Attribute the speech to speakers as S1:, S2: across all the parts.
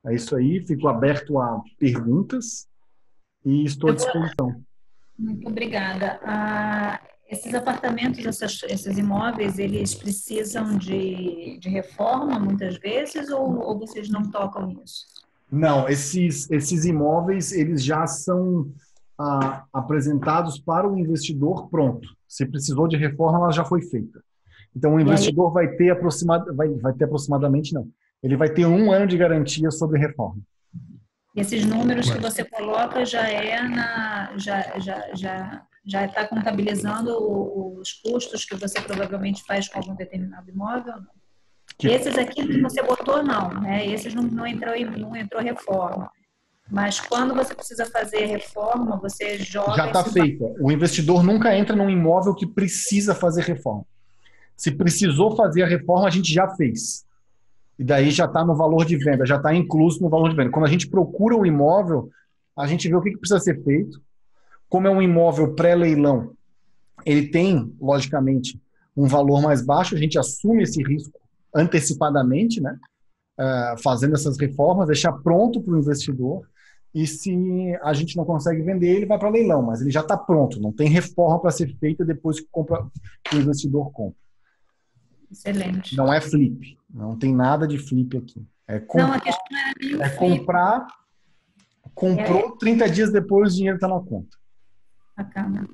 S1: É isso aí, fico aberto a perguntas e estou à
S2: Eu vou,
S1: disposição.
S2: muito obrigada. Esses apartamentos, esses imóveis, eles precisam de reforma muitas vezes ou vocês não tocam nisso?
S1: Não, esses imóveis, eles já são apresentados para o investidor pronto. Se precisou de reforma, ela já foi feita. Então, o
S2: E aí,
S1: investidor vai ter aproximadamente, não. Ele vai ter 1 ano de garantia sobre reforma.
S2: esses números que
S3: Mas,
S2: você coloca já está contabilizando os custos que você provavelmente faz com algum determinado imóvel? Não?
S1: Que
S2: Esses aqui que você botou, não, né? Esses não entrou reforma. Mas quando você precisa fazer reforma, você
S1: já
S2: joga
S1: está
S2: esse valor.
S1: feita. O investidor nunca entra num imóvel que precisa fazer reforma. Se precisou fazer a reforma, a gente já fez. E daí já está no valor de venda, já está incluso no valor de venda. Quando a gente procura o imóvel, a gente vê o que precisa ser feito. Como é um imóvel pré-leilão, ele tem, logicamente, um valor mais baixo, a gente assume esse risco antecipadamente, né? Fazendo essas reformas, deixar pronto para o investidor. E se a gente não consegue vender, ele vai para leilão, mas ele já está pronto, não tem reforma para ser feita depois que o investidor compra.
S2: Excelente.
S1: Não é flip, não tem nada de flip aqui.
S2: Não, a questão não era nem o
S1: É
S2: flip.
S1: comprar,
S2: É
S1: comprou, 30 dias depois o dinheiro está na conta.
S2: bacana.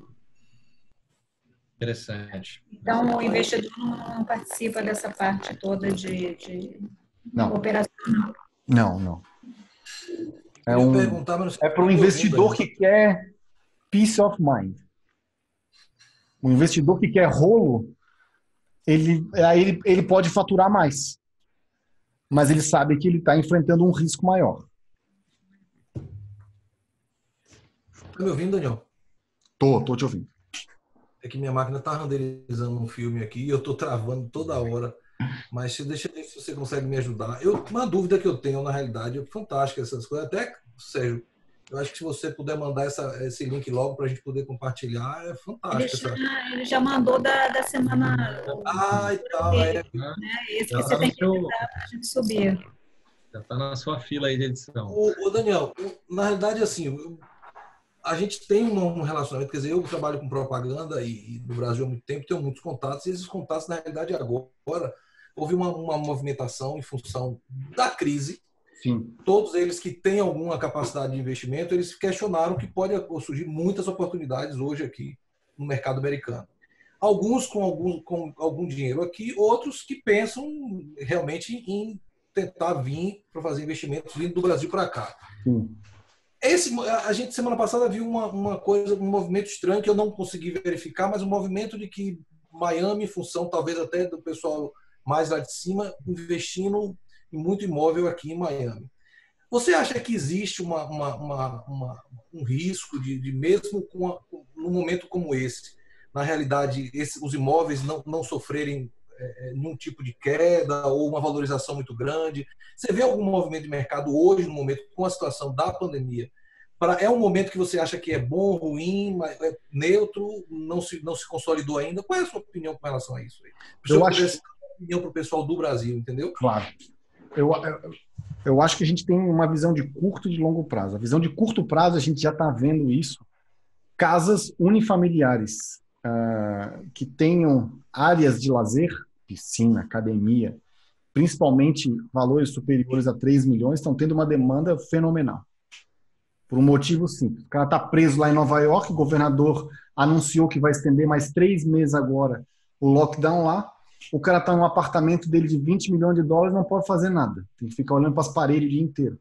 S3: interessante.
S2: Então, o investidor não participa dessa parte toda de
S1: Não,
S2: operação.
S1: não.
S4: Eu ia perguntar, mas
S1: É para o investidor que quer peace of mind. O investidor que quer rolo, ele pode faturar mais. Mas ele sabe que ele está enfrentando um risco maior.
S4: Tá me ouvindo, Daniel?
S1: Tô te ouvindo.
S4: É que minha máquina tá renderizando um filme aqui e eu tô travando toda hora. Mas deixa eu ver se você consegue me ajudar. Uma dúvida que eu tenho, na realidade, é fantástica essas coisas. Até, Sérgio, eu acho que se você puder mandar esse link logo para a gente poder compartilhar, é fantástico.
S2: Ele já mandou da semana
S4: E tal,
S2: dele, né? Esse que você tem que editar para a gente subir.
S3: Já está na sua fila aí de edição.
S4: Ô Daniel, na realidade, assim, a gente tem um relacionamento, quer dizer, eu trabalho com propaganda e no Brasil há muito tempo, tenho muitos contatos, e esses contatos, na realidade, agora, houve uma movimentação em função da crise.
S1: Sim.
S4: Todos eles que têm alguma capacidade de investimento, eles questionaram que pode surgir muitas oportunidades hoje aqui no mercado americano. Alguns com algum dinheiro aqui, outros que pensam realmente em tentar vir para fazer investimentos vindo do Brasil para cá.
S1: Sim.
S4: A gente semana passada viu uma coisa, um movimento estranho que eu não consegui verificar, mas um movimento de que Miami, em função talvez até do pessoal mais lá de cima, investindo em muito imóvel aqui em Miami. Você acha que existe um risco de mesmo num momento como esse, na realidade, os imóveis não sofrerem nenhum tipo de queda ou uma valorização muito grande? Você vê algum movimento de mercado hoje, no momento, com a situação da pandemia? É um momento que você acha que é bom, ruim, é neutro, não se consolidou ainda? Qual é a sua opinião com relação a isso?
S1: Eu acho
S4: opinião para o pessoal do Brasil, entendeu?
S1: Claro. Eu acho que a gente tem uma visão de curto e de longo prazo. A visão de curto prazo, a gente já está vendo isso. Casas unifamiliares que tenham áreas de lazer, piscina, academia, principalmente valores superiores a 3 milhões, estão tendo uma demanda fenomenal. Por um motivo simples. O cara está preso lá em Nova York, o governador anunciou que vai estender mais 3 meses agora o lockdown lá. O cara está num apartamento dele de 20 milhões de dólares, não pode fazer nada. Tem que ficar olhando para as paredes o dia inteiro.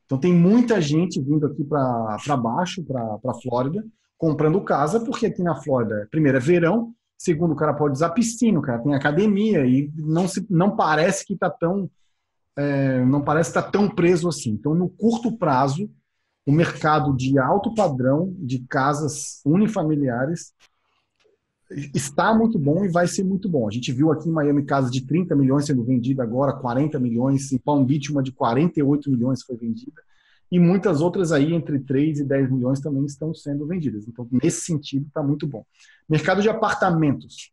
S1: Então tem muita gente vindo aqui para baixo, para a Flórida, comprando casa, porque aqui na Flórida, primeiro, é verão, segundo, o cara pode usar piscina, o cara tem academia, e não parece que está tão preso assim. Então, no curto prazo, o mercado de alto padrão, de casas unifamiliares, está muito bom e vai ser muito bom. A gente viu aqui em Miami casas de 30 milhões sendo vendida agora, 40 milhões, em Palm Beach uma de 48 milhões foi vendida, e muitas outras aí entre 3 e 10 milhões também estão sendo vendidas. Então, nesse sentido, está muito bom. Mercado de apartamentos.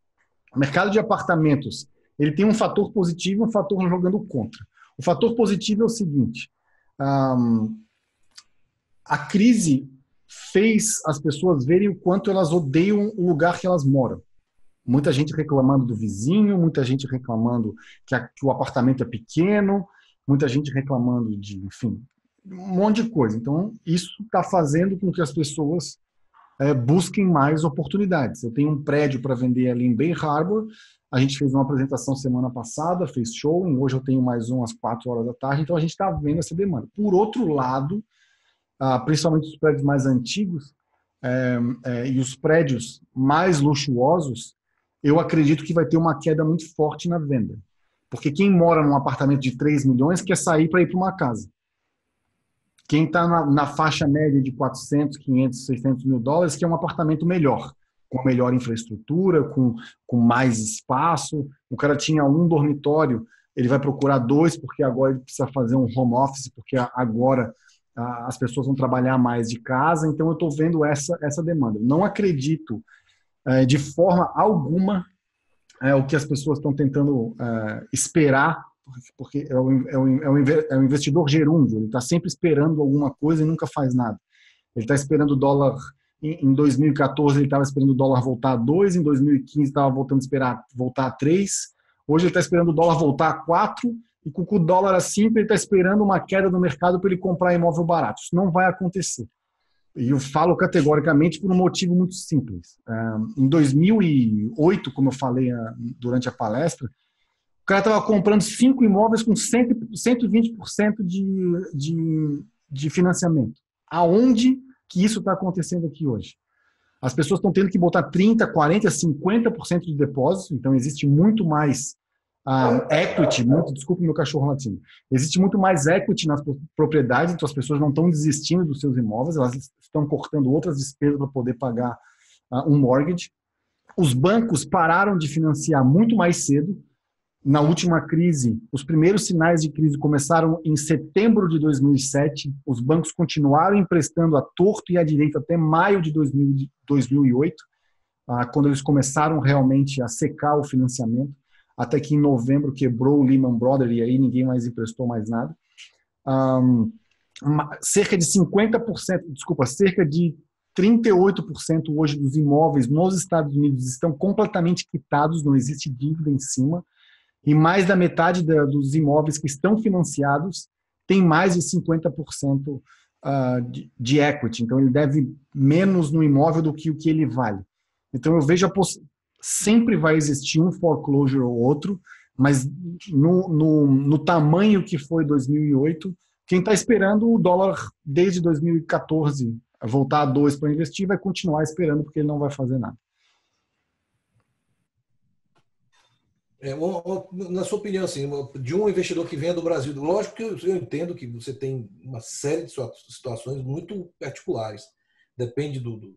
S1: O mercado de apartamentos, ele tem um fator positivo e um fator jogando contra. O fator positivo é o seguinte, A crise fez as pessoas verem o quanto elas odeiam o lugar que elas moram. Muita gente reclamando do vizinho, muita gente reclamando que o apartamento é pequeno, muita gente reclamando de, enfim, um monte de coisa. Então, isso está fazendo com que as pessoas busquem mais oportunidades. Eu tenho um prédio para vender ali em Bay Harbor, a gente fez uma apresentação semana passada, fez showing, hoje eu tenho mais um às 4 horas da tarde, então a gente está vendo essa demanda. Por outro lado, principalmente os prédios mais antigos e os prédios mais luxuosos, eu acredito que vai ter uma queda muito forte na venda. Porque quem mora num apartamento de 3 milhões quer sair para ir para uma casa. Quem está na faixa média de 400, 500, 600 mil dólares quer um apartamento melhor, com melhor infraestrutura, com mais espaço. O cara tinha um dormitório, ele vai procurar 2, porque agora ele precisa fazer um home office, porque agora as pessoas vão trabalhar mais de casa. Então, eu estou vendo essa demanda. Não acredito de forma alguma o que as pessoas estão tentando esperar, porque é um investidor gerúndio, ele está sempre esperando alguma coisa e nunca faz nada. Ele está esperando o dólar, em 2014 ele estava esperando o dólar voltar a 2, em 2015 estava voltar a 3, hoje ele está esperando o dólar voltar a 4, e com o dólar a 5 ele está esperando uma queda no mercado para ele comprar imóvel barato. Isso não vai acontecer. E eu falo categoricamente por um motivo muito simples. Em 2008, como eu falei durante a palestra, o cara estava comprando 5 imóveis com 120% de financiamento. Aonde que isso está acontecendo aqui hoje? As pessoas estão tendo que botar 30%, 40%, 50% de depósito, então existe muito mais equity, desculpe meu cachorro latindo, existe muito mais equity nas propriedades, então as pessoas não estão desistindo dos seus imóveis, elas estão cortando outras despesas para poder pagar um mortgage. Os bancos pararam de financiar muito mais cedo. Na última crise, os primeiros sinais de crise começaram em setembro de 2007, os bancos continuaram emprestando à torto e à direita até maio de 2008, quando eles começaram realmente a secar o financiamento, até que em novembro quebrou o Lehman Brothers e aí ninguém mais emprestou mais nada. Cerca de 38% hoje dos imóveis nos Estados Unidos estão completamente quitados, não existe dívida em cima, e mais da metade dos imóveis que estão financiados tem mais de 50% de equity, então ele deve menos no imóvel do que o que ele vale. Então eu vejo sempre vai existir um foreclosure ou outro, mas no tamanho que foi 2008, quem está esperando o dólar desde 2014 voltar a 2 para investir vai continuar esperando porque ele não vai fazer nada.
S4: Na sua opinião, assim, de um investidor que vem do Brasil, lógico que eu entendo que você tem uma série de situações muito particulares, depende do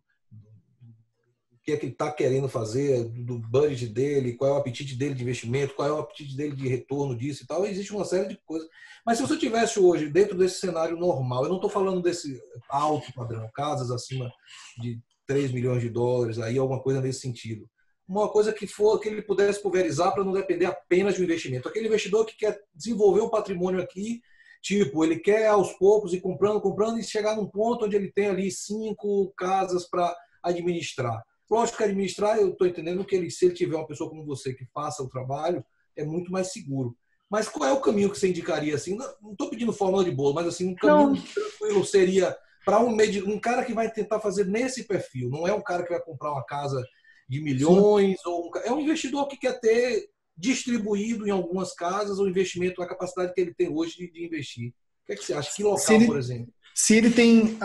S4: que é que ele está querendo fazer, do budget dele, qual é o apetite dele de investimento, qual é o apetite dele de retorno disso e tal. Existe uma série de coisas. Mas se você tivesse hoje, dentro desse cenário normal, eu não estou falando desse alto padrão, casas acima de 3 milhões de dólares, aí alguma coisa nesse sentido. Uma coisa que ele pudesse pulverizar para não depender apenas de um investimento. Aquele investidor que quer desenvolver um patrimônio aqui, tipo, ele quer aos poucos ir comprando e chegar num ponto onde ele tem ali 5 casas para administrar. Lógico que administrar, eu estou entendendo que se ele tiver uma pessoa como você que faça o trabalho, é muito mais seguro. Mas qual é o caminho que você indicaria? Assim, não estou pedindo fórmula de bolo, mas assim, um caminho tranquilo seria para um cara que vai tentar fazer nesse perfil. Não é um cara que vai comprar uma casa de milhões, é um investidor que quer ter distribuído em algumas casas o investimento, a capacidade que ele tem hoje de investir. O que é que você acha? Que local, por exemplo?
S1: Se ele tem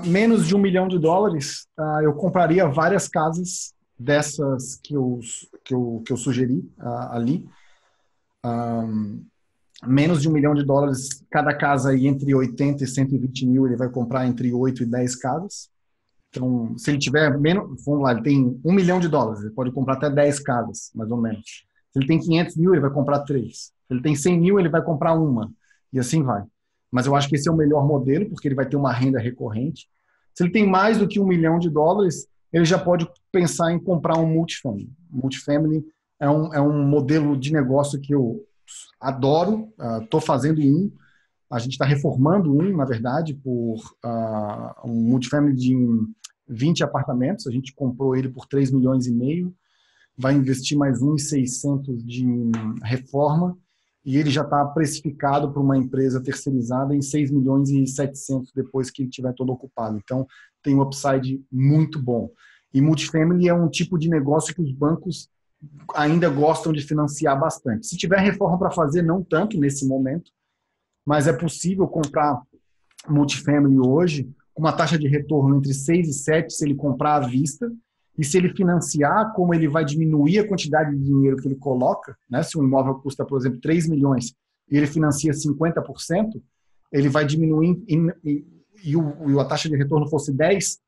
S1: menos de $1 milhão, eu compraria várias casas dessas que eu sugeri ali. Menos de $1 milhão, cada casa aí entre 80 e 120 mil, ele vai comprar entre 8 e 10 casas. Então, se ele tiver menos, vamos lá, ele tem $1 milhão, ele pode comprar até 10 casas, mais ou menos. Se ele tem 500 mil, ele vai comprar 3. Se ele tem 100 mil, ele vai comprar uma. E assim vai. Mas eu acho que esse é o melhor modelo, porque ele vai ter uma renda recorrente. Se ele tem mais do que $1 milhão, ele já pode pensar em comprar um multifamily. Multifamily é um modelo de negócio que eu adoro, estou fazendo um. A gente está reformando na verdade, por um multifamily de 20 apartamentos. A gente comprou ele por 3 milhões e meio, vai investir mais 1.600 de reforma, e ele já está precificado por uma empresa terceirizada em 6 milhões e 700 depois que ele estiver todo ocupado. Então, tem um upside muito bom. E multifamily é um tipo de negócio que os bancos ainda gostam de financiar bastante. Se tiver reforma para fazer, não tanto nesse momento, mas é possível comprar multifamily hoje com uma taxa de retorno entre 6 e 7 se ele comprar à vista, e se ele financiar, como ele vai diminuir a quantidade de dinheiro que ele coloca, né? Se um imóvel custa, por exemplo, 3 milhões e ele financia 50%, ele vai diminuir e a taxa de retorno fosse 10,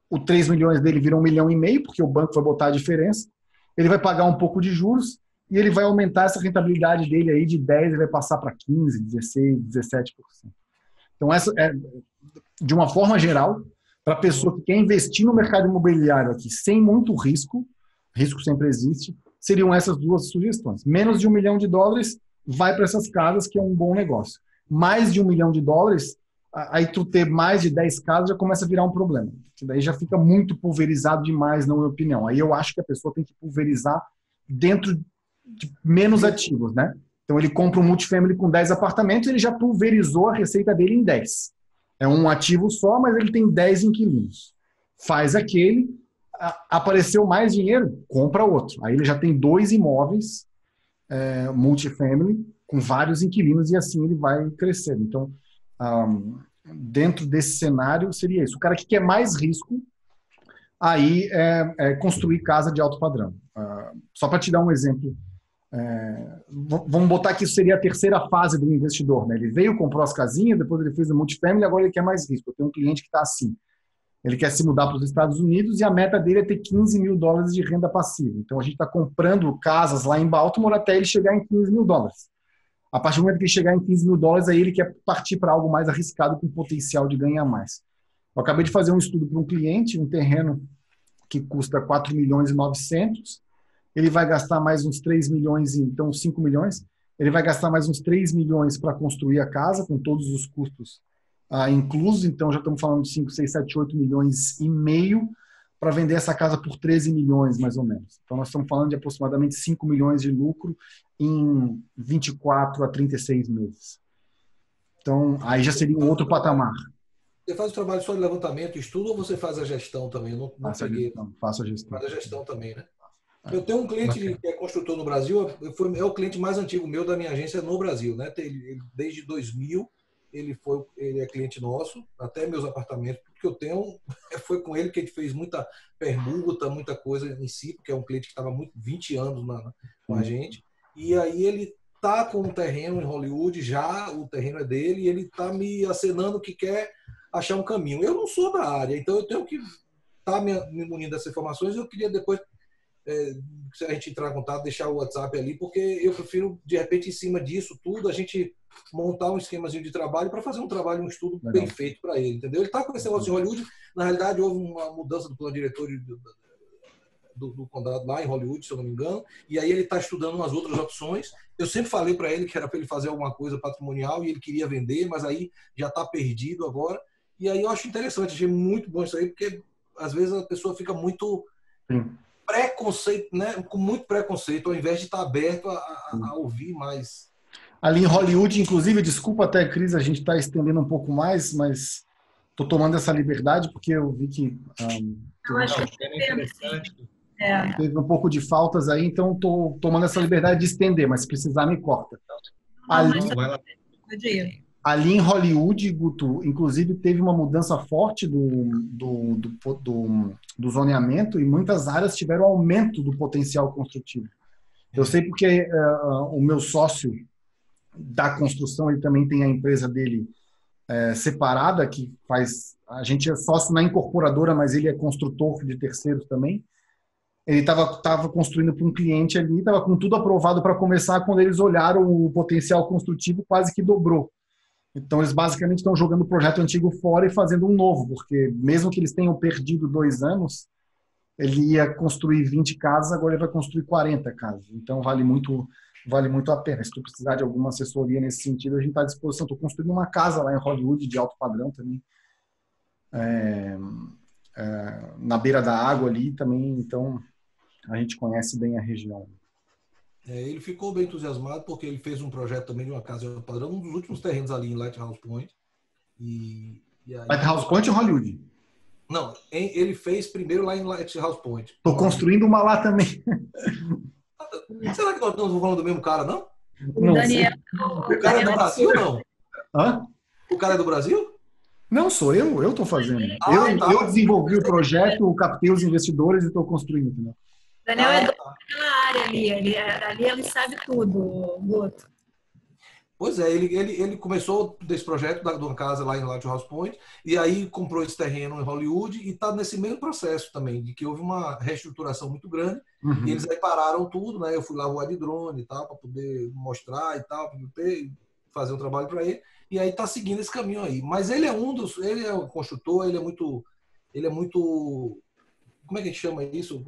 S1: o 3 milhões dele vira 1,5 milhão, porque o banco vai botar a diferença, ele vai pagar um pouco de juros e ele vai aumentar essa rentabilidade dele aí de 10, ele vai passar para 15, 16, 17%. Então, essa é, de uma forma geral, para a pessoa que quer investir no mercado imobiliário aqui sem muito risco, risco sempre existe, seriam essas duas sugestões. Menos de $1 milhão, vai para essas casas, que é um bom negócio. Mais de $1 milhão, aí tu ter mais de 10 casas já começa a virar um problema. Que daí já fica muito pulverizado demais, na minha opinião. Aí eu acho que a pessoa tem que pulverizar dentro de menos ativos, né? Então ele compra um multifamily com 10 apartamentos, ele já pulverizou a receita dele em 10. É um ativo só, mas ele tem 10 inquilinos. Faz aquele, apareceu mais dinheiro, compra outro. Aí ele já tem 2 imóveis multifamily com vários inquilinos e assim ele vai crescendo. Então, dentro desse cenário seria isso. O cara que quer mais risco, aí é construir casa de alto padrão. Só para te dar um exemplo, vamos botar que isso seria a terceira fase do investidor, né? Ele veio, comprou as casinhas, depois ele fez o multifamily, agora ele quer mais risco. Eu tenho um cliente que está assim, ele quer se mudar para os Estados Unidos e a meta dele é ter $15 mil de renda passiva. Então a gente está comprando casas lá em Baltimore até ele chegar em $15 mil. A partir do momento que ele chegar em $15 mil, aí ele quer partir para algo mais arriscado com potencial de ganhar mais. Eu acabei de fazer um estudo para um cliente, um terreno que custa 4.900.000, ele vai gastar mais uns 3 milhões, então 5 milhões, ele vai gastar mais uns 3 milhões para construir a casa, com todos os custos inclusos, então já estamos falando de 5, 6, 7, 8 milhões e meio para vender essa casa por 13 milhões, mais ou menos. Então nós estamos falando de aproximadamente 5 milhões de lucro em 24 a 36 meses. Então aí já seria um outro patamar.
S4: Você faz o trabalho só de levantamento e estudo ou você faz a gestão também? Eu não peguei.
S1: Faço a gestão.
S4: Faz a gestão também, né? Eu tenho um cliente que é construtor no Brasil, é o cliente mais antigo meu da minha agência no Brasil, né? Desde 2000 ele é cliente nosso, até meus apartamentos, porque eu tenho, foi com ele que a gente fez muita permuta, muita coisa em si, porque é um cliente que estava 20 anos com a gente, e aí ele tá com um terreno em Hollywood, já o terreno é dele, e ele tá me acenando que quer achar um caminho. Eu não sou da área, então eu tenho que estar me munindo dessas informações. Eu queria depois, se a gente entrar em contato, deixar o WhatsApp ali, porque eu prefiro, de repente, em cima disso tudo, a gente montar um esquemazinho de trabalho para fazer um trabalho, um estudo bem feito para ele, entendeu? Ele está com esse negócio em Hollywood. Na realidade, houve uma mudança do plano diretor do condado lá em Hollywood, se eu não me engano, e aí ele está estudando umas outras opções. Eu sempre falei para ele que era para ele fazer alguma coisa patrimonial e ele queria vender, mas aí já está perdido agora. E aí eu acho interessante, achei muito bom isso aí, porque às vezes a pessoa fica muito preconceito, né? Com muito preconceito, ao invés de estar aberto a ouvir mais.
S1: Ali em Hollywood, inclusive, desculpa até, Cris, a gente está estendendo um pouco mais, mas estou tomando essa liberdade porque eu vi que
S2: eu acho que
S1: teve um pouco de faltas aí, então estou tomando essa liberdade de estender, mas se precisar, me corta. Ali em Hollywood, Guto, inclusive teve uma mudança forte do zoneamento e muitas áreas tiveram aumento do potencial construtivo. Eu sei porque o meu sócio da construção, ele também tem a empresa dele separada, que faz... A gente é sócio na incorporadora, mas ele é construtor de terceiros também. Ele estava construindo para um cliente ali, estava com tudo aprovado para começar, quando eles olharam o potencial construtivo, quase que dobrou. Então, eles basicamente estão jogando o projeto antigo fora e fazendo um novo, porque mesmo que eles tenham perdido 2 anos, ele ia construir 20 casas, agora ele vai construir 40 casas. Então, vale muito vale muito a pena. Se tu precisar de alguma assessoria nesse sentido, a gente está à disposição. Estou construindo uma casa lá em Hollywood de alto padrão também, na beira da água ali também, então a gente conhece bem a região.
S4: Ele ficou bem entusiasmado porque ele fez um projeto também de uma casa de alto padrão, um dos últimos terrenos ali em Lighthouse Point. E aí...
S1: Lighthouse Point ou Hollywood?
S4: Não, ele fez primeiro lá em Lighthouse Point.
S1: Estou construindo uma lá também.
S4: Será que nós estamos falando do mesmo cara, não?
S1: Não
S2: Daniel,
S4: O cara é do Brasil, não?
S1: Hã?
S4: O cara é do Brasil?
S1: Não, sou eu estou fazendo.
S4: Ah, tá.
S1: Eu desenvolvi o projeto, captei os investidores e estou construindo. Entendeu?
S2: Daniel é dono daquela área ali. Ele sabe tudo, Guto.
S4: Pois é, ele começou desse projeto de uma casa lá em Lighthouse Point e aí comprou esse terreno em Hollywood e está nesse mesmo processo também, de que houve uma reestruturação muito grande e eles aí pararam tudo, né? Eu fui lá voar de drone e tal, para poder mostrar e tal, fazer um trabalho para ele, e aí está seguindo esse caminho aí. Mas ele é um construtor, ele é muito, como é que a gente chama isso?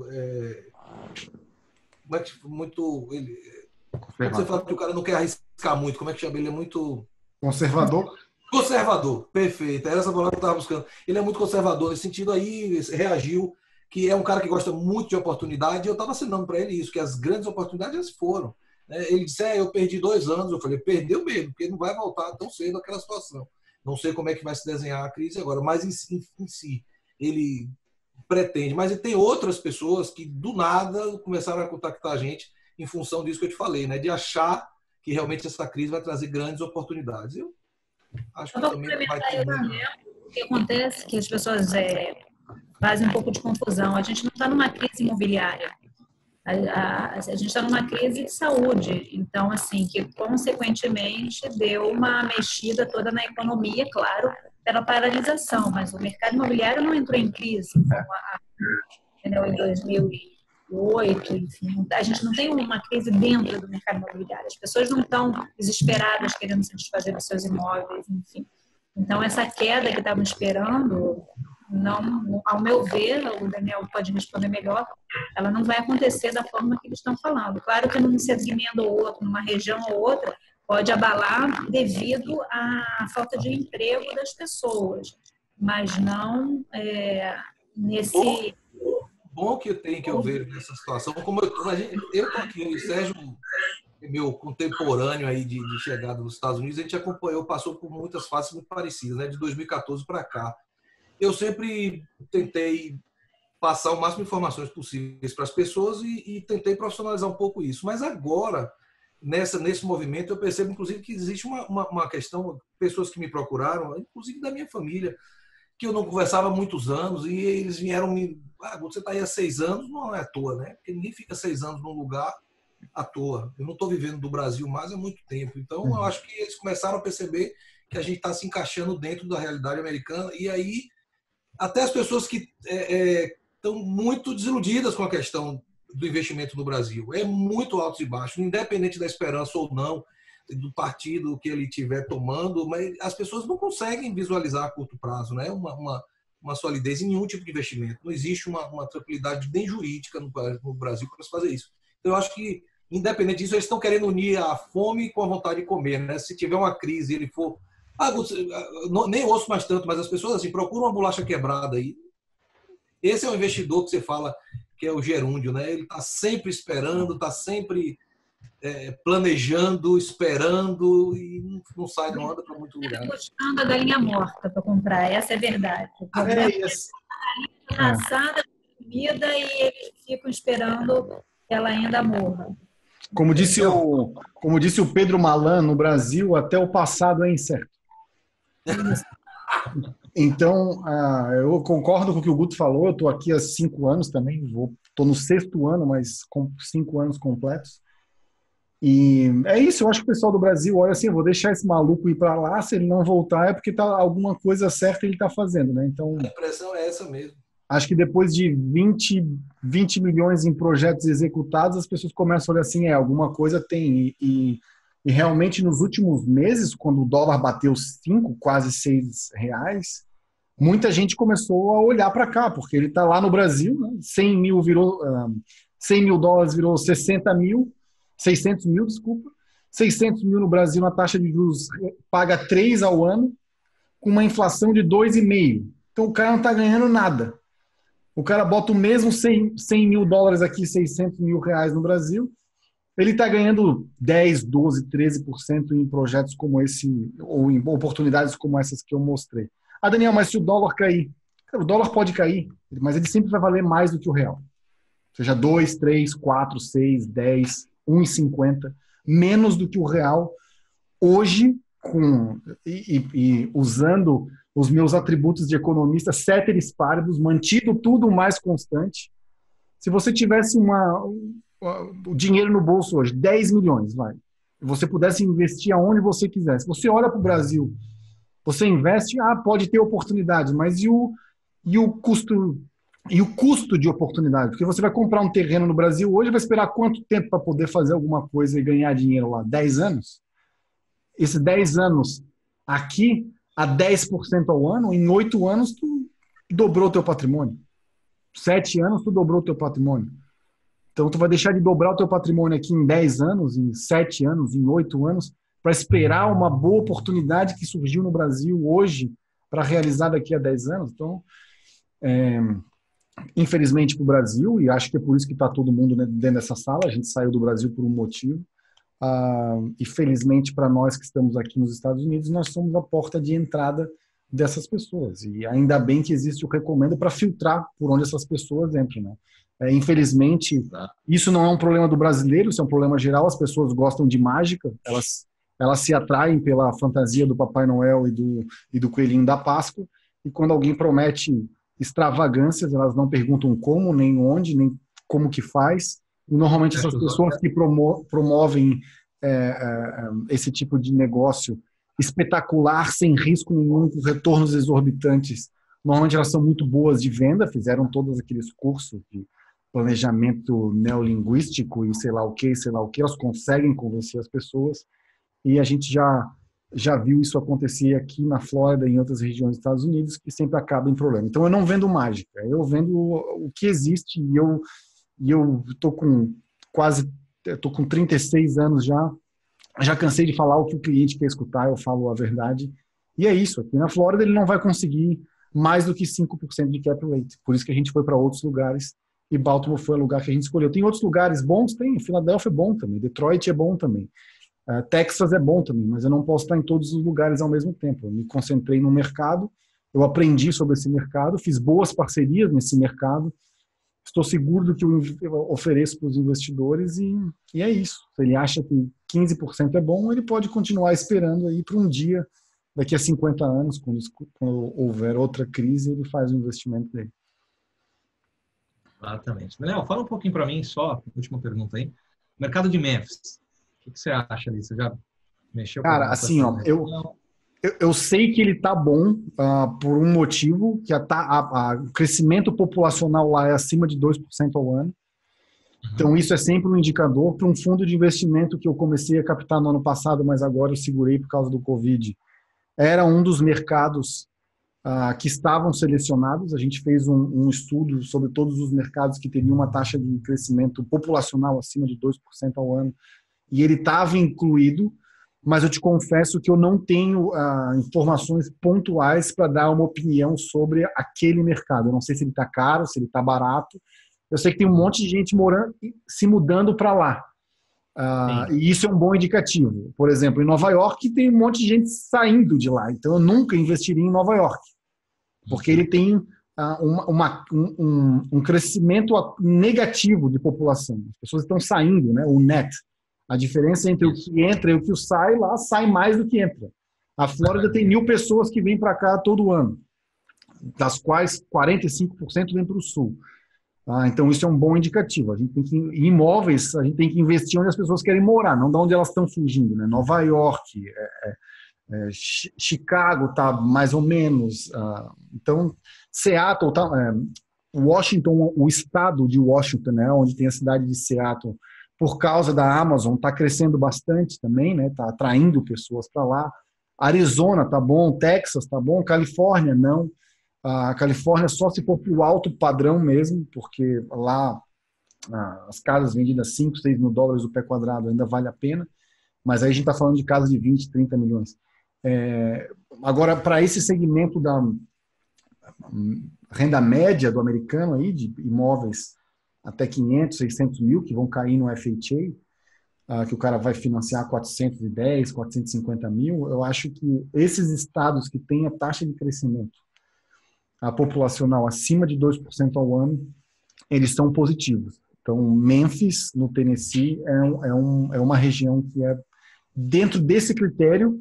S4: Quando você fala que o cara não quer arriscar muito, como é que chama? Ele é muito...
S1: Conservador?
S4: Conservador, perfeito. Era essa palavra que eu estava buscando. Ele é muito conservador nesse sentido aí, reagiu, que é um cara que gosta muito de oportunidade, e eu estava assinando para ele isso, que as grandes oportunidades foram. Ele disse, eu perdi 2 anos. Eu falei, perdeu mesmo, porque não vai voltar tão cedo aquela situação. Não sei como é que vai se desenhar a crise agora, mas em si, ele pretende. Mas tem outras pessoas que, do nada, começaram a contactar a gente em função disso que eu te falei, né? De achar que realmente essa crise vai trazer grandes oportunidades. Eu acho que também vai ter...
S2: O que acontece é que as pessoas fazem um pouco de confusão. A gente não está numa crise imobiliária. A gente está numa crise de saúde. Então, assim, que consequentemente deu uma mexida toda na economia, claro, pela paralisação, mas o mercado imobiliário não entrou em crise. Entendeu? Em 2008, enfim, a gente não tem uma crise dentro do mercado imobiliário. As pessoas não estão desesperadas querendo se desfazer dos seus imóveis, enfim. Então, essa queda que estavam esperando, não, ao meu ver, o Daniel pode responder melhor, ela não vai acontecer da forma que eles estão falando. Claro que num segmento ou outro, numa região ou outra, pode abalar devido à falta de emprego das pessoas, mas não nesse...
S4: Bom que eu vejo nessa situação, como eu estou aqui, o Sérgio, meu contemporâneo aí de chegada dos Estados Unidos, a gente acompanhou, passou por muitas fases muito parecidas, né, de 2014 para cá. Eu sempre tentei passar o máximo de informações possíveis para as pessoas e tentei profissionalizar um pouco isso. Mas agora, nesse movimento, eu percebo, inclusive, que existe uma questão, pessoas que me procuraram, inclusive da minha família, que eu não conversava há muitos anos, e eles vieram você está aí há 6 anos, não é à toa, né? Porque ninguém fica 6 anos num lugar à toa. Eu não estou vivendo do Brasil mais há muito tempo. Então, eu acho que eles começaram a perceber que a gente está se encaixando dentro da realidade americana, e aí até as pessoas que estão muito desiludidas com a questão do investimento no Brasil. É muito altos e baixos, independente da esperança ou não do partido que ele estiver tomando, mas as pessoas não conseguem visualizar a curto prazo, né? Uma solidez em nenhum tipo de investimento. Não existe uma tranquilidade nem jurídica no Brasil para se fazer isso. Então, eu acho que, independente disso, eles estão querendo unir a fome com a vontade de comer, né? Se tiver uma crise, ele for... nem ouço mais tanto, mas as pessoas assim, procuram uma bolacha quebrada aí. Esse é o investidor que você fala que é o gerúndio, né? Ele está sempre esperando, está sempre planejando, esperando e não sai, não anda para muito lugar.
S2: Está buscando a galinha morta para comprar, essa é a verdade. O problema é
S1: isso.
S2: assada, comida, e eles ficam esperando que ela ainda morra.
S1: Como disse o Pedro Malan, no Brasil, até o passado é incerto. Então, eu concordo com o que o Guto falou, eu estou aqui há 5 anos também, estou no 6º ano, mas com 5 anos completos. E é isso, eu acho que o pessoal do Brasil olha assim, eu vou deixar esse maluco ir para lá, se ele não voltar é porque alguma coisa certa ele está fazendo, né? Então,
S4: a impressão é essa mesmo.
S1: Acho que depois de 20 milhões em projetos executados, as pessoas começam a olhar assim, alguma coisa tem. E realmente nos últimos meses, quando o dólar bateu 5, quase 6 reais, muita gente começou a olhar para cá, porque ele está lá no Brasil, né? 100 mil dólares virou 60 mil, 600 mil, desculpa. 600 mil no Brasil na taxa de juros paga 3 ao ano, com uma inflação de 2,5. Então o cara não está ganhando nada. O cara bota o mesmo 100 mil dólares aqui, 600 mil reais no Brasil, ele está ganhando 10, 12, 13% em projetos como esse, ou em oportunidades como essas que eu mostrei. Ah, Daniel, mas se o dólar cair? Cara, o dólar pode cair, mas ele sempre vai valer mais do que o real. Seja 2, 3, 4, 6, 10, 1,50, menos do que o real. Hoje, usando os meus atributos de economista, ceteris paribus, mantido tudo mais constante, se você tivesse o dinheiro no bolso hoje, 10 milhões, você pudesse investir aonde você quisesse. Você olha para o Brasil, você investe, pode ter oportunidade, mas e o custo de oportunidade? Porque você vai comprar um terreno no Brasil hoje, vai esperar quanto tempo para poder fazer alguma coisa e ganhar dinheiro lá? 10 anos? Esses 10 anos aqui, a 10% ao ano, em 8 anos, tu dobrou o teu patrimônio. 7 anos, tu dobrou o teu patrimônio. Então, tu vai deixar de dobrar o teu patrimônio aqui em 10 anos, em 7 anos, em 8 anos, para esperar uma boa oportunidade que surgiu no Brasil hoje para realizar daqui a 10 anos. Então, infelizmente para o Brasil, e acho que é por isso que está todo mundo dentro dessa sala, a gente saiu do Brasil por um motivo, e felizmente para nós que estamos aqui nos Estados Unidos, nós somos a porta de entrada dessas pessoas. E ainda bem que existe o recomendo para filtrar por onde essas pessoas entram, né? Infelizmente, isso não é um problema do brasileiro, isso é um problema geral. As pessoas gostam de mágica, elas se atraem pela fantasia do Papai Noel e do Coelhinho da Páscoa, e quando alguém promete extravagâncias, elas não perguntam como, nem onde, nem como que faz. E normalmente essas pessoas que promovem esse tipo de negócio espetacular, sem risco nenhum, com retornos exorbitantes, normalmente elas são muito boas de venda, fizeram todos aqueles cursos de planejamento neolinguístico e sei lá o que, elas conseguem convencer as pessoas, e a gente já viu isso acontecer aqui na Flórida e em outras regiões dos Estados Unidos, que sempre acaba em problema. Então eu não vendo mágica, eu vendo o que existe, e eu tô com 36 anos já cansei de falar o que o cliente quer escutar, eu falo a verdade, e é isso. Aqui na Flórida ele não vai conseguir mais do que 5% de cap rate, por isso que a gente foi para outros lugares, e Baltimore foi o lugar que a gente escolheu. Tem outros lugares bons? Tem. Filadélfia é bom também, Detroit é bom também, Texas é bom também, mas eu não posso estar em todos os lugares ao mesmo tempo. Eu me concentrei no mercado, eu aprendi sobre esse mercado, fiz boas parcerias nesse mercado, estou seguro do que eu ofereço para os investidores, e é isso. Se ele acha que 15% é bom, ele pode continuar esperando aí para um dia, daqui a 50 anos, quando houver outra crise, ele faz o investimento dele.
S3: Exatamente. Daniel, fala um pouquinho para mim só, última pergunta aí. Mercado de Memphis, o que você acha ali? Você já mexeu com
S1: Cara, assim, eu sei que ele está bom por um motivo, que o crescimento populacional lá é acima de 2% ao ano. Então, isso é sempre um indicador para um fundo de investimento que eu comecei a captar no ano passado, mas agora eu segurei por causa do Covid. Era um dos mercados que estavam selecionados. A gente fez um estudo sobre todos os mercados que teriam uma taxa de crescimento populacional acima de 2% ao ano, e ele estava incluído, mas eu te confesso que eu não tenho informações pontuais para dar uma opinião sobre aquele mercado. Eu não sei se ele está caro, se ele está barato. Eu sei que tem um monte de gente se mudando para lá. E isso é um bom indicativo. Por exemplo, em Nova York tem um monte de gente saindo de lá. Então eu nunca investiria em Nova York, porque ele tem um crescimento negativo de população. As pessoas estão saindo, né? O net. A diferença entre o que entra e o que sai, lá sai mais do que entra. A Flórida tem 1.000 pessoas que vêm para cá todo ano, das quais 45% vêm para o sul. Então isso é um bom indicativo. Em imóveis, a gente tem que investir onde as pessoas querem morar, não de onde elas estão fugindo, né? Nova York, Chicago está mais ou menos. Então, Seattle, Washington, o estado de Washington, né, onde tem a cidade de Seattle, por causa da Amazon, está crescendo bastante também, né? Está atraindo pessoas para lá. Arizona está bom, Texas está bom, Califórnia não. A Califórnia só se for para o alto padrão mesmo, porque lá as casas vendidas 5, 6 mil dólares o pé quadrado ainda vale a pena, mas aí a gente está falando de casas de 20, 30 milhões. Agora, para esse segmento da renda média do americano, aí, de imóveis até 500, 600 mil, que vão cair no FHA, que o cara vai financiar 410, 450 mil, eu acho que esses estados que têm a taxa de crescimento populacional acima de 2% ao ano, eles são positivos. Então, Memphis, no Tennessee, é uma região que dentro desse critério,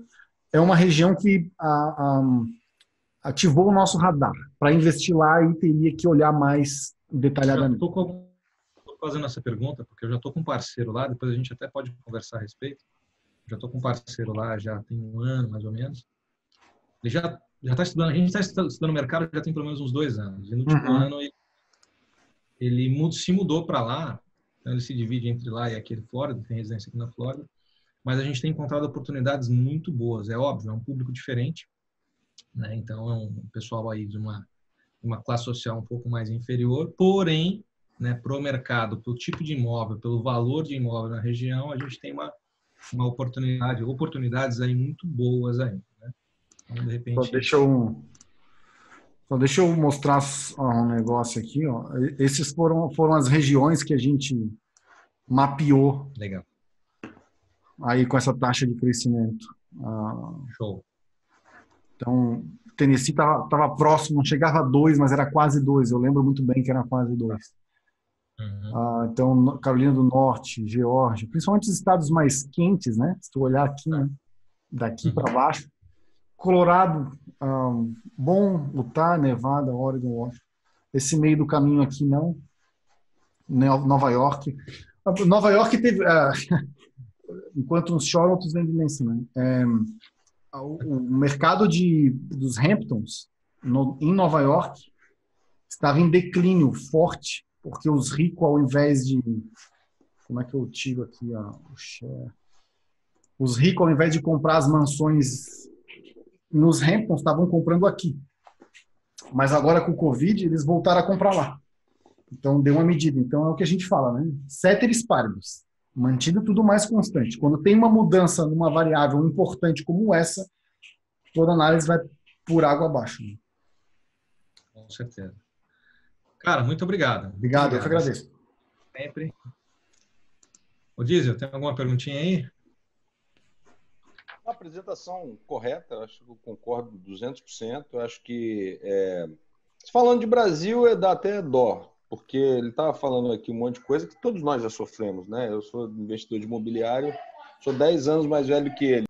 S1: é uma região que ativou o nosso radar. Para investir lá, aí teria que olhar mais detalhadamente.
S3: Estou fazendo essa pergunta, porque eu já estou com um parceiro lá, depois a gente até pode conversar a respeito. Já estou com um parceiro lá, já tem um ano, mais ou menos. Ele já está estudando, a gente está estudando o mercado já tem pelo menos uns 2 anos. E no último ano, ele se mudou para lá, então ele se divide entre lá e aqui em Flórida, tem residência aqui na Flórida, mas a gente tem encontrado oportunidades muito boas. É óbvio, é um público diferente, né? Então é um pessoal aí de uma classe social um pouco mais inferior, porém, né, para o mercado, pelo tipo de imóvel, pelo valor de imóvel na região, a gente tem uma oportunidades aí muito boas aí, né? Então, de repente...
S1: Só deixa eu mostrar um negócio aqui, ó. Esses foram as regiões que a gente mapeou.
S3: Legal.
S1: Aí com essa taxa de crescimento.
S3: Show.
S1: Então, Tennessee estava próximo, não chegava a 2, mas era quase 2. Eu lembro muito bem que era quase 2. Então, Carolina do Norte, Geórgia, principalmente os estados mais quentes, né? Se tu olhar aqui, né? Daqui para baixo. Colorado, bom, Utah, Nevada, Oregon, Washington. Esse meio do caminho aqui não. Nova York. Nova York teve... enquanto uns choram, outros vendem lenço, né? O mercado dos Hamptons, em Nova York, estava em declínio forte, porque os ricos, ao invés de... Como é que eu tiro aqui o share? Os ricos, ao invés de comprar as mansões nos Hamptons, estavam comprando aqui. Mas agora, com o Covid, eles voltaram a comprar lá. Então, deu uma medida. Então, é o que a gente fala, né? Ceteris paribus. Mantido tudo mais constante. Quando tem uma mudança numa variável importante como essa, toda análise vai por água abaixo. Né?
S3: Com certeza. Cara, muito obrigado.
S1: Obrigado, eu que agradeço.
S3: Sempre. Ô, Diesel, tem alguma perguntinha aí?
S5: Uma apresentação correta, acho que eu concordo 200%. Eu acho que, falando de Brasil, dá até dó, porque ele estava falando aqui um monte de coisa que todos nós já sofremos, né? Eu sou investidor de imobiliário, sou 10 anos mais velho que ele.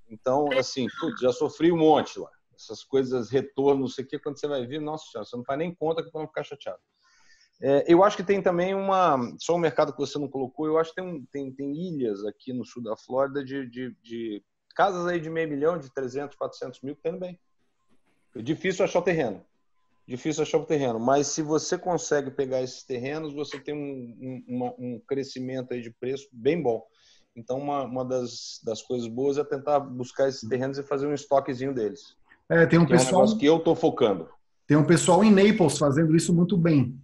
S5: Então, assim, já sofri um monte lá. Essas coisas, retorno, não sei o que, quando você vai vir, nossa senhora, você não faz nem conta que vai ficar chateado. Eu acho que tem também só um mercado que você não colocou, eu acho que tem ilhas aqui no sul da Flórida de casas aí de $500 mil, de 300, 400 mil, que tem bem. É difícil achar o terreno. Mas se você consegue pegar esses terrenos, você tem um crescimento aí de preço bem bom. Então, uma das coisas boas é tentar buscar esses terrenos e fazer um estoquezinho deles.
S1: Tem um pessoal,
S5: é um negócio que eu estou focando.
S1: Tem um pessoal em Naples fazendo isso muito bem.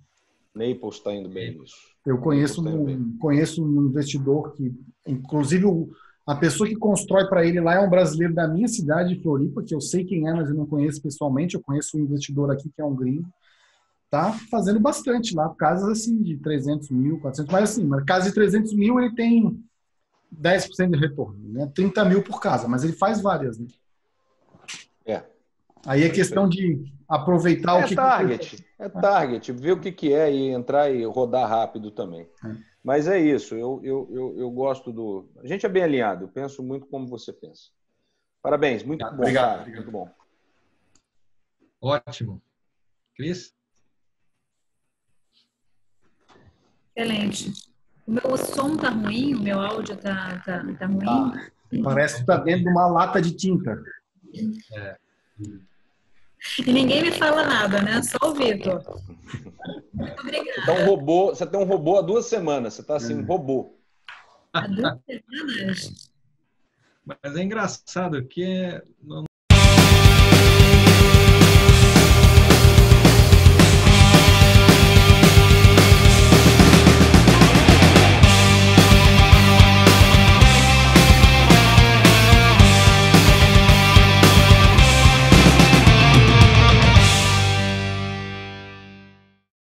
S5: Naples está indo bem nisso.
S1: Eu conheço um investidor que, inclusive, a pessoa que constrói para ele lá é um brasileiro da minha cidade, de Floripa, que eu sei quem é, mas eu não conheço pessoalmente. Eu conheço um investidor aqui que é um gringo. Tá fazendo bastante lá, casas assim de 300 mil, 400, mas assim, uma casa de 300 mil ele tem 10% de retorno, né? 30 mil por casa, mas ele faz várias, né? Aí é questão de aproveitar o que...
S5: target, ver o que é e entrar e rodar rápido também. Mas é isso, eu gosto A gente é bem alinhado, eu penso muito como você pensa. Parabéns, muito bom.
S1: Obrigado.
S5: Cara, muito bom.
S3: Ótimo. Cris?
S2: Excelente. O meu som tá ruim, o meu áudio tá ruim.
S1: Parece que tá dentro de uma lata de tinta.
S2: E ninguém me fala nada, né? Só o Vitor. Muito obrigada.
S5: Você tem um robô há 2 semanas. Você está assim, um robô.
S2: Há 2 semanas?
S3: Mas é engraçado que